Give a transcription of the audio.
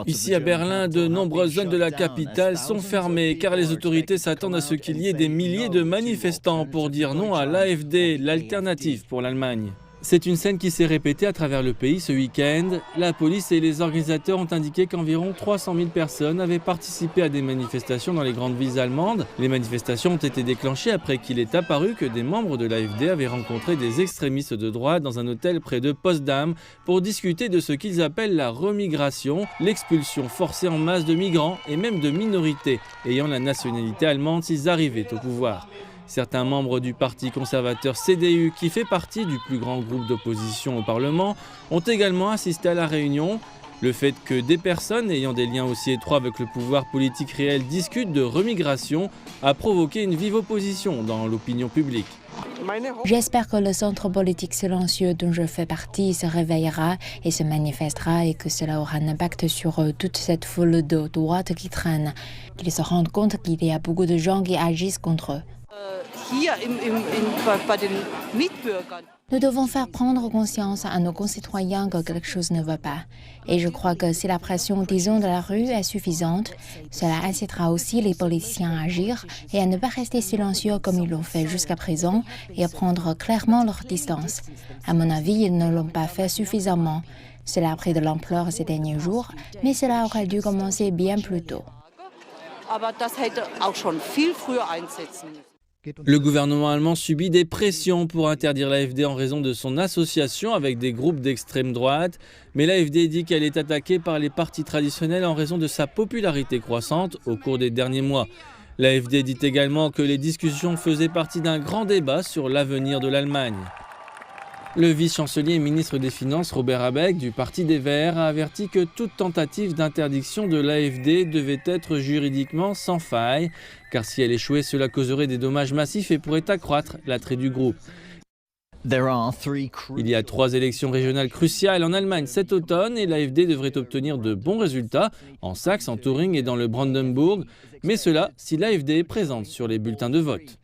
Ici à Berlin, de nombreuses zones de la capitale sont fermées car les autorités s'attendent à ce qu'il y ait des milliers de manifestants pour dire non à l'AfD, l'alternative pour l'Allemagne. C'est une scène qui s'est répétée à travers le pays ce week-end. La police et les organisateurs ont indiqué qu'environ 300 000 personnes avaient participé à des manifestations dans les grandes villes allemandes. Les manifestations ont été déclenchées après qu'il est apparu que des membres de l'AfD avaient rencontré des extrémistes de droite dans un hôtel près de Potsdam pour discuter de ce qu'ils appellent la remigration, l'expulsion forcée en masse de migrants et même de minorités ayant la nationalité allemande s'ils arrivaient au pouvoir. Certains membres du parti conservateur CDU, qui fait partie du plus grand groupe d'opposition au Parlement, ont également assisté à la réunion. Le fait que des personnes ayant des liens aussi étroits avec le pouvoir politique réel discutent de remigration a provoqué une vive opposition dans l'opinion publique. J'espère que le centre politique silencieux dont je fais partie se réveillera et se manifestera et que cela aura un impact sur toute cette foule de droite qui traîne, qu'ils se rendent compte qu'il y a beaucoup de gens qui agissent contre eux. Nous devons faire prendre conscience à nos concitoyens que quelque chose ne va pas. Et je crois que si la pression, disons, de la rue est suffisante, cela incitera aussi les politiciens à agir et à ne pas rester silencieux comme ils l'ont fait jusqu'à présent et à prendre clairement leur distance. À mon avis, ils ne l'ont pas fait suffisamment. Cela a pris de l'ampleur ces derniers jours, mais cela aurait dû commencer bien plus tôt. Le gouvernement allemand subit des pressions pour interdire l'AfD en raison de son association avec des groupes d'extrême droite, mais l'AfD dit qu'elle est attaquée par les partis traditionnels en raison de sa popularité croissante au cours des derniers mois. L'AfD dit également que les discussions faisaient partie d'un grand débat sur l'avenir de l'Allemagne. Le vice-chancelier et ministre des Finances Robert Habeck du Parti des Verts a averti que toute tentative d'interdiction de l'AfD devait être juridiquement sans faille, car si elle échouait, cela causerait des dommages massifs et pourrait accroître l'attrait du groupe. Il y a 3 élections régionales cruciales en Allemagne cet automne et l'AfD devrait obtenir de bons résultats en Saxe, en Thuringe et dans le Brandenburg, mais cela si l'AfD est présente sur les bulletins de vote.